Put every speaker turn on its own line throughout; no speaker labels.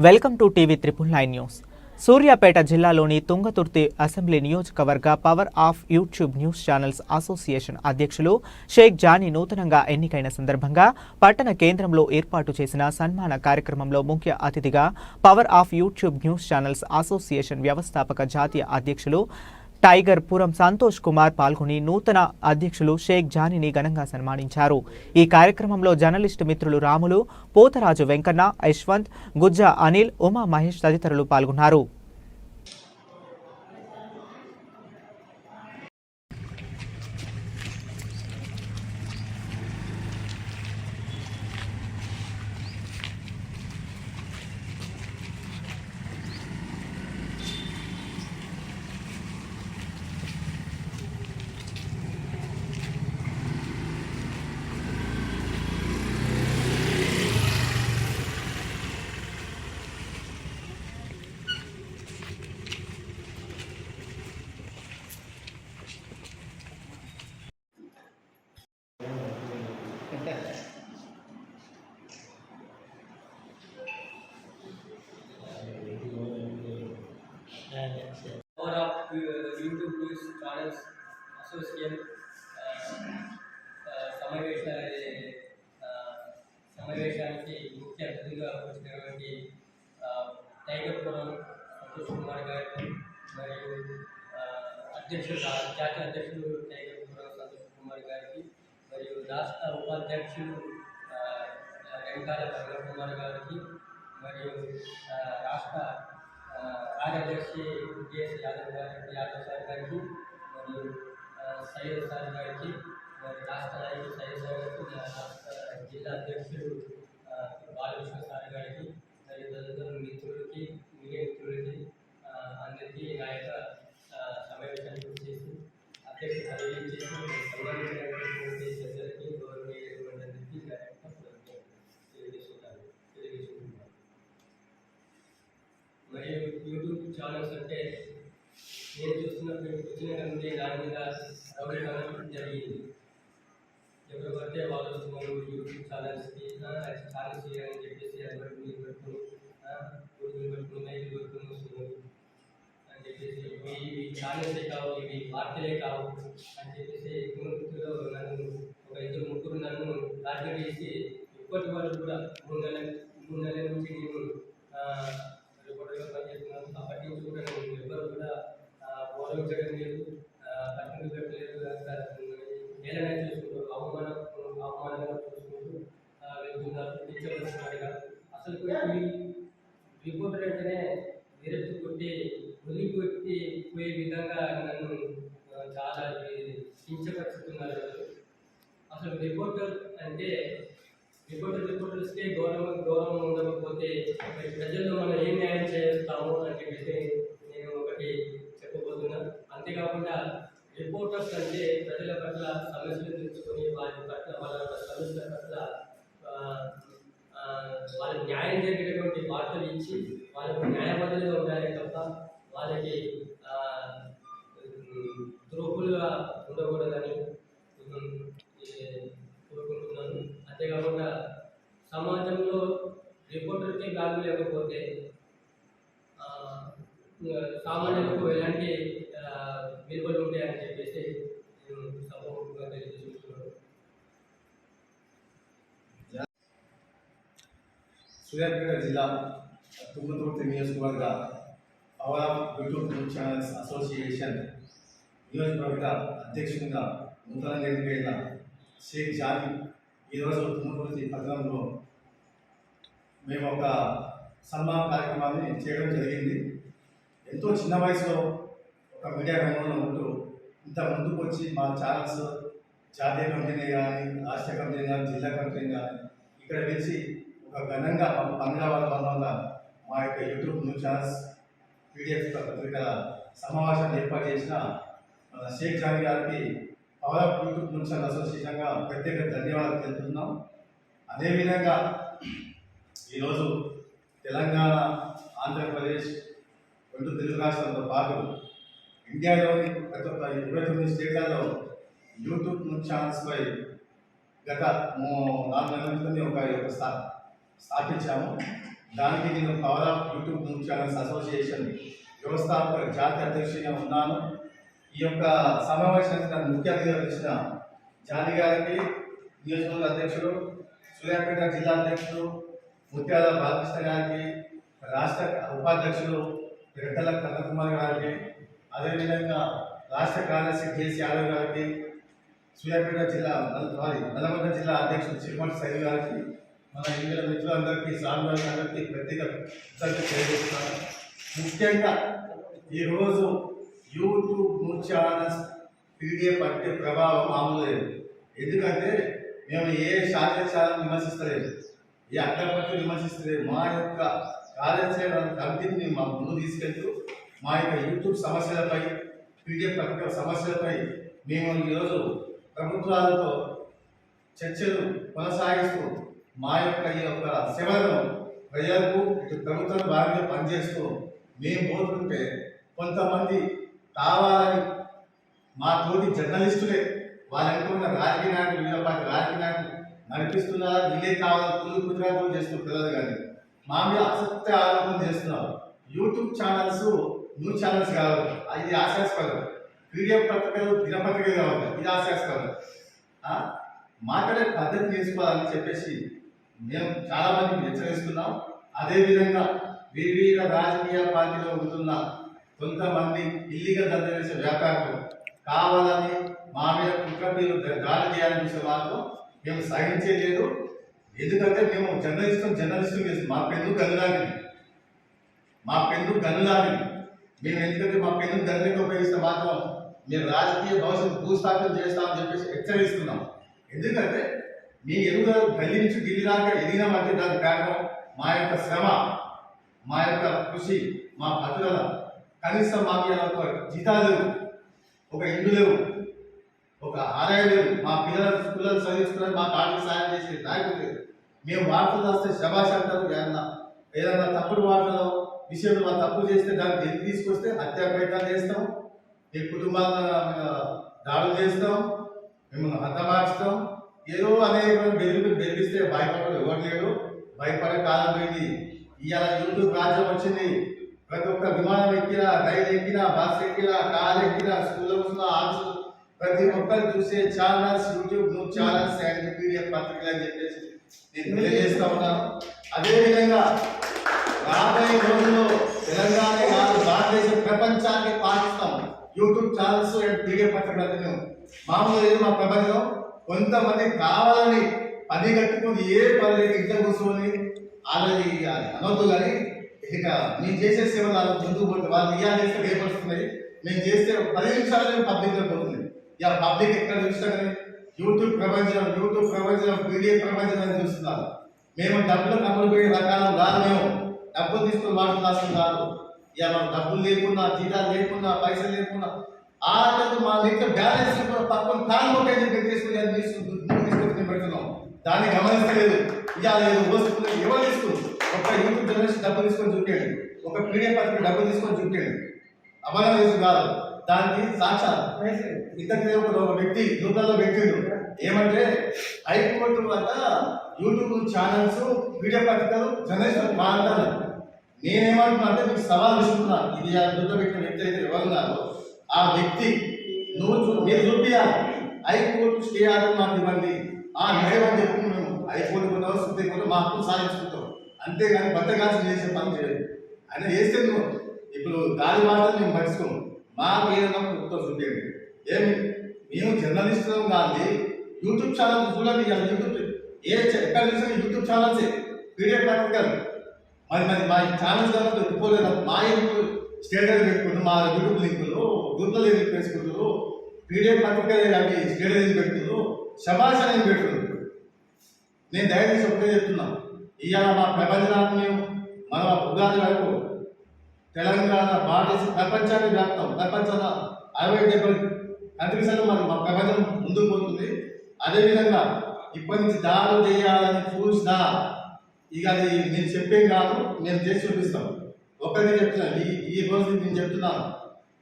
Welcome to TV 999 news. Suryapet జిల్లాలోని Thungathurthi assembly నియోజకవర్గ power of YouTube news channels association అధ్యక్షులు Sheikh Johnny నూతనంగా ఎన్నికైన సందర్భంగా పట్టణ కేంద్రంలో ఏర్పాటు చేసిన సన్మాన కార్యక్రమంలో ముఖ్య అతిథిగా power of YouTube news channels association వ్యవస్థాపక జాతీయ అధ్యక్షులు టైగర్ పురం సంతోష్ కుమార్ పాల్గొని నూతన అధ్యక్షులు షేక్ జానీని ఘనంగా సన్మానించారు. ఈ కార్యక్రమంలో జర్నలిస్టు మిత్రులు రాములు, పోతరాజు వెంకన్న, యశ్వంత్, గుజ్జా అనిల్, ఉమా మహేష్ తదితరులు పాల్గొన్నారు.
Power of YouTube News Channels Association సమావేశానికి ముఖ్య అతిథిగా వచ్చినటువంటి టైగర్ పురం సంతోష్ కుమార్ గారికి మరియు జాతీయ అధ్యక్షులు టైగర్ పురం సంతోష్ కుమార్ గారికి మరియు రాష్ట్ర ఉపాధ్యక్షులు వెంకాల కుమార్ గారికి మరియు రాష్ట్ర కార్యదర్శి డిఎస్ యాదవ్ సార్ గారికి మరియు సయ్యద్ సార్ గారికి మరియు రాష్ట్ర నాయకులు సయ్యద్ సార్ గారికి రాష్ట్ర జిల్లా అధ్యక్షుడు బాలకృష్ణ సార్ గారికి మరియు తదితర మిత్రులకి మీడియా మిత్రులకి అందరికీ నా యొక్క సమావేశాన్ని గుర్తు చేసి అధ్యక్ష పదవి చేసి సంబంధించినటువంటి సభ్యులకి గౌరవనీయులైనటువంటి నా యొక్క తెలియజేస్తున్నాను. మరియు యూట్యూబ్ ఛానల్స్ అంటే నేను చూస్తున్నప్పుడు వచ్చిన కంటే దాని మీద అవగాహన జరిగింది. ఎవరు పడితే వాళ్ళు వస్తున్నారు యూట్యూబ్ ఛానల్స్కి ఛానల్స్ చేయాలని చెప్పేసి అది పట్టుకుని పట్టుకుని మైలు పట్టుకుని వస్తున్నారు అని చెప్పేసి ఇవి ఛానల్సే కావు, ఇవి వార్తలే కావు అని చెప్పేసి గుణవృత్తిలో నన్ను ఒక ఇద్దరు ముగ్గురు నన్ను టార్గెట్ చేసి ఇప్పటి వరకు కూడా మూడు నెలల నుంచి నేను రిపోర్టర్గా పనిచేస్తున్నాను. అప్పటి నుంచి కూడా నేను ఎవరు కూడా గౌరవించడం లేదు, పట్టణం పెట్టలేదు, ఏదైనా చూసుకుంటారు, అవమానంగా చూసుకుంటూ వెళ్తున్నారు, కించపరుస్తున్నట్టుగా. అసలు ఈ రిపోర్టర్ అంటేనే విరక్తి కొట్టి వదిలిపెట్టి పోయే విధంగా నన్ను చాలా కించపరుస్తున్నారు. అసలు రిపోర్టర్ అంటే రిపోర్టర్స్కే గౌరవం ఉండకపోతే ప్రజల్లో మనం ఏం న్యాయం చేస్తాము అని చెప్పేసి నేను ఒకటి చెప్పబోతున్నాను. అంతేకాకుండా రిపోర్టర్స్ అంటే ప్రజల పట్ల సమస్యలు తెలుసుకొని వారి పట్ల వాళ్ళ సమస్యల పట్ల వాళ్ళకి న్యాయం జరిగేటువంటి వార్తలు ఇచ్చి వాళ్ళకు న్యాయబద్ధంగా ఉండాలి తప్ప వాళ్ళకి ద్రోహులుగా ఉండకూడదని కోరుకుంటున్నాను. అంతేకాకుండా సమాజంలో రిపోర్టర్కే వ్యాల్యూ లేకపోతే సామాన్యులకు ఎలాంటి విలువలు ఉంటాయని చెప్పేసి నేను సభముఖంగా తెలియజేస్తున్నాను.
సూర్యాపేట జిల్లా తుంగతుర్తి నియోజకవర్గ power of YouTube news channels association నియోజకవర్గ అధ్యక్షునిగా నూతనంగా ఎన్నికైన షేక్ జానీ ఈరోజు తుంగతుర్తి పట్టణంలో మేము ఒక సన్మాన కార్యక్రమాన్ని చేయడం జరిగింది. ఎంతో చిన్న వయసులో ఒక మీడియా రంగంలో ఉంటూ ఇంత ముందుకు వచ్చి మా ఛానల్స్ జాతీయ కంపెనీ కానీ, రాష్ట్ర కంపెనీ కానీ, జిల్లా కంపెనీ కానీ ఇక్కడ వెళ్ళి ఒక ఘనంగా పంజాబాద్ బంధంగా మా యొక్క యూట్యూబ్ న్యూస్ ఛానల్స్ పీడిఎఫ్ పత్రికల సమావేశాన్ని ఏర్పాటు చేసిన మన షేక్ జానీ గారికి power of YouTube news channel అసోసియేషన్గా ప్రత్యేక ధన్యవాదాలు తెలుపుతున్నాం. అదేవిధంగా ఈరోజు తెలంగాణ, ఆంధ్రప్రదేశ్ రెండు తెలుగు రాష్ట్రాలతో పాటు ఇండియాలోని ప్రతి ఒక్క 29 స్టేట్లలో యూట్యూబ్ న్యూస్ ఛానల్స్పై గత 4 నెలల క్రితం ఒక స్థాపించాము. దానికి నేను power of YouTube news channels association వ్యవస్థాపక జాతీయ అధ్యక్షుడిగా ఉన్నాను. ఈ యొక్క సమావేశానికి నన్ను ముఖ్య అతిథిగా పిలిచిన జాని గారికి, నియోజకవర్గ అధ్యక్షుడు, సూర్యాపేట జిల్లా అధ్యక్షుడు ముత్యాల బాలకృష్ణ గారికి, రాష్ట్ర ఉపాధ్యక్షుడు రెడ్డల కన్నకుమార్ గారికి, అదేవిధంగా రాష్ట్ర కార్యదర్శి కేసీ యాదవ్ గారికి, సూర్యాపేట జిల్లా నల్లగొండ జిల్లా అధ్యక్షుడు చిరుమటి సైని గారికి, మన ఇండియా మిత్రులందరికీ, సాంబాలందరికీ ప్రత్యేక కృతజ్ఞతలు తెలియజేస్తున్నాను. ముఖ్యంగా ఈరోజు యూట్యూబ్ న్యూస్ ఛానల్స్ పీడిఎఫ్ అంటే ప్రభావం మామూలు లేదు. ఎందుకంటే మేము ఏ శాస్త్రశాలను విమర్శిస్తలేదు, ఏ అగ్రపత్రులు విమర్శిస్తలేదు. మా యొక్క కార్యాచరణ కమిటీని మా ముందు తీసుకెళ్తూ మా యొక్క యూట్యూబ్ సమస్యలపై, పీడిఎఫ్ పత్రిక సమస్యలపై మేము ఈరోజు ప్రభుత్వాలతో చర్చలు కొనసాగిస్తూ మా యొక్క ఈ యొక్క సేవలను ప్రజలకు ఇటు ప్రభుత్వం బాగా పనిచేస్తూ మేము పోతుంటే కొంతమంది కావాలని మా తోటి జర్నలిస్టులే వాళ్ళు అనుకున్న రాజకీయ నాయకులు, వివిధ పార్టీ రాజకీయ నాయకులు నడిపిస్తున్నారా, వీళ్ళే కావాలని కుదురు చేస్తున్నారు. కానీ మా మీద అసత్య ఆరోపణ చేస్తున్నారు. యూట్యూబ్ ఛానల్స్ న్యూస్ ఛానల్స్ కావాలి, ఇది ఆశాస్పదం. పీడిఎఫ్ పత్రికలు దినపత్రికలు కావాలి, ఇది ఆశాస్పదం. మాట్లాడే పద్ధతి తీసుకోవాలని చెప్పేసి మేము చాలా మందికి హెచ్చరిస్తున్నాం. అదేవిధంగా వివిధ రాజకీయ పార్టీలో ఉంటున్న కొంతమంది ఇల్లీగల్ దందా చేసే వ్యాపారులు కావాలని మా మీద కుట్రపీలు దాడి చేయాలని చూసే మాత్రం మేము సహించలేదు. ఎందుకంటే మేము జర్నలిస్టు చేస్తాం. మా పెన్ను గన్నులాంటిది. మేము ఎందుకంటే మా పెన్ను గన్నులకు ఉపయోగిస్తే మాత్రం మీరు రాజకీయ భవిష్యత్తు భూస్థాపన చేస్తామని చెప్పేసి హెచ్చరిస్తున్నాం. ఎందుకంటే మీ ఎదుగుదల గల్లీ నుంచి ఢిల్లీ దాకా ఎదిగినామంటే దానికి కారణం మా యొక్క శ్రమ, మా యొక్క కృషి, మా పట్టుదల. కనీసం మాకు ఒక జీతాలు లేవు, ఒక ఇల్లు లేవు, ఒక ఆదాయం లేదు. మా పిల్లలు చదివించుకుని మాకు ఆర్థిక సాయం చేసే నాయకులు లేదు. మేము వార్తలు వస్తే శభాష్ అంటారు. ఏదన్నా తప్పుడు వార్తల విషయంలో తప్పు చేస్తే దాన్ని తిరిగి తీసుకొస్తే హత్యా ప్రయత్నాలు చేస్తాం, మీ కుటుంబాలను దాడులు చేస్తాం, మిమ్మల్ని హతమార్చుతాం. ఏదో అనేక బెదిరిస్తే భయపడడం ఎవరు లేడు. భయపడే కాలం పోయింది. ఇవాళ యూట్యూబ్ రాజ్యం వచ్చింది. ప్రతి ఒక్క విమానం ఎక్కినా, రైలు ఎక్కినా, బస్ ఎక్కినా, కార్ ఎక్కినా, స్కూల్లో కూర్చున్నా, ఆఫీసు ప్రతి ఒక్కరు చూసే channels YouTube news channels and PDF పత్రికలు అని చెప్పేసి నేను తెలియజేస్తా ఉన్నాను. అదేవిధంగా రాబోయే రోజుల్లో తెలంగాణ కాదు, భారతదేశం ప్రపంచాన్ని పాటిస్తాం. యూట్యూబ్ ఛానల్స్ అండ్ పీడిఎఫ్ పత్రికలు మామూలు లేదు. మా ప్రపంచం కొంతమంది కావాలని పని కట్టుకుని ఏ పని ఇంట్లో కూర్చొని వాళ్ళని అనవద్దు. కానీ ఇక మేము చేసే సేవలు ముందుకు పోతే వాళ్ళు ఇవాళ చేస్తే రేపడుతున్నాయి. మేము చేస్తే 10 నిమిషాలు పబ్లిక్లో పోతుంది. ఇక పబ్లిక్ ఎక్కడ చూసినా కానీ యూట్యూబ్ ప్రపంచం పీడిఎఫ్ ప్రపంచం అని చూస్తున్నారు. మేము డబ్బులు కమ్ములు పోయే రకాలు కాదు. మేము డబ్బులు తీసుకొని వాడుతున్నాం కాదు. ఇక మాకు డబ్బులు లేకున్నా, జీతాలు లేకున్నా, పైసలు లేకున్నా మా దగ్గర బ్యాలెన్స్ పక్కన కాలు తీసుకొని పెడుతున్నాం. దాన్ని గమనిస్తలేదు. ఇవాళ వస్తువులు ఎవరు తీసుకుని ఒక యూట్యూబ్ జర్నలిస్ట్ డబ్బులు తీసుకొని చూపాడు, ఒక పీడిఎఫ్ పత్రిక డబ్బులు తీసుకొని చూపాడు. అమలు వేసి కాదు, దానికి సాక్షాత్ ఇద్దరు ఒక వ్యక్తి రూపంలో వ్యక్తులు ఏమంటే హైకోర్టు వద్ద యూట్యూబ్ ఛానల్స్ పీడిఎఫ్ పత్రికలు జర్నలిస్టులు మాట్లాడారు. నేనేమంటున్నా అంటే మీకు సవాల్ ఇస్తున్నా. ఇది పెట్టిన వ్యక్తి అయితే ఎవరున్నారో ఆ వ్యక్తి మీరు చూపించాలి. హైకోర్టు స్టే ఆర్డర్ మాకు ఇవ్వండి, న్యాయం అని చెప్పి మేము హైకోర్టు పోతాం, సుప్రీంకోర్టు మా హక్కులు సాధించుకుంటాం. అంతేగాని బద్దగాల్సి చేసే పని చేయదు. ఆయన చేస్తే ఇప్పుడు దాని మాటలు మేము మర్చుకోము. మాకు ఏదైనా ప్రభుత్వం చూపేది ఏమి మేము జర్నలిస్టులం కానీ యూట్యూబ్ ఛానల్స్ చూడండి. యూట్యూబ్ ఎక్కడ చూసినా యూట్యూబ్ ఛానల్సే పీడిఎఫ్ పత్రికలు. మరి మా ఛానల్స్ పోలేదు. మా స్టేటస్ పెట్టుకుంటూ మా యూట్యూబ్ లింకులు గ్రూప్లో లింక్ వేసుకుంటారు. పీడిఎఫ్ పత్రికలు అవి స్టేటస్ పెట్టుకుంటారు, శభాష్ అనేది పెట్టుకుంటారు. నేను దయచేసి ఒకటే చెప్తున్నాం. ఇవాళ మా ప్రపంచాన్ని మేము మన ఉగాది వరకు తెలంగాణ భారతదేశం ప్రపంచాన్ని వ్యాప్తం, ప్రపంచంలో 60-70 కంట్రీస్లో మా ప్రపంచం ముందుకు పోతుంది. అదేవిధంగా ఇప్పటి నుంచి దాడులు చేయాలని చూసినా ఇక అది నేను చెప్పేం కాదు, మేము చేసి చూపిస్తాం. ఒకటే చెప్తున్నాను, ఈ రోజు నేను చెప్తున్నాను.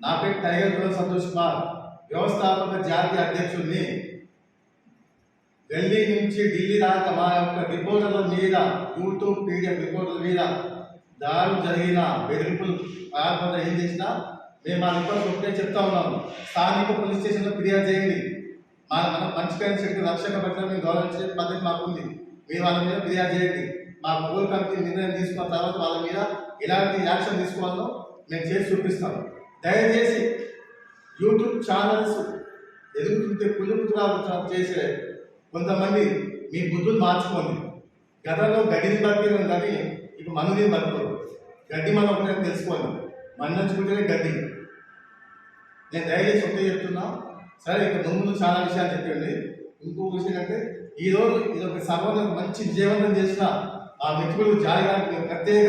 నా పేరు టైగర్ సంతోష్ కుమార్, వ్యవస్థాపక జాతీయ అధ్యక్షుడిని. ఢిల్లీ నుంచి ఢిల్లీ దాకా మా యొక్క రిపోర్టర్ల మీద, యూట్యూబ్ పీడిఎఫ్ రిపోర్టర్ల మీద దాడులు జరిగిన బెదిరింపులు కాకుండా ఏం చేసినా మేము మా రిపోర్ట్ ఒకటే చెప్తా ఉన్నాము. స్థానిక పోలీస్ స్టేషన్లో ఫిర్యాదు చేయండి. మన మంచికైన శక్తి రక్షక పట్ల మేము గౌరవించే పద్ధతి మాకుంది. మీరు వాళ్ళ మీద ఫిర్యాదు చేయండి. మా కోర్ కమిటీ నిర్ణయం తీసుకున్న తర్వాత వాళ్ళ మీద ఎలాంటి యాక్షన్ తీసుకోవాలో మేము చేసి చూపిస్తాం. దయచేసి యూట్యూబ్ ఛానల్స్ ఎదుగుతుంటే పులుపుతురాలు చేసే కొంతమంది మీ బుద్ధులు మార్చుకోండి. గతంలో గడ్డిని బతికేది కానీ ఇప్పుడు మనుని బతుకోరు. గడ్డి మనం ఒకటే తెలుసుకోండి, మన్నంచుకుంటేనే గడ్డి. నేను దయచేసి ఒకటే చెప్తున్నా. సరే, ఇక ముందు చాలా విషయాలు చెప్పండి. ఇంకో విషయం అంటే ఈరోజు ఇది ఒక సభలో మంచి విజయవంతం చేసిన ఆ మిత్రులు జాయిగా ప్రత్యేక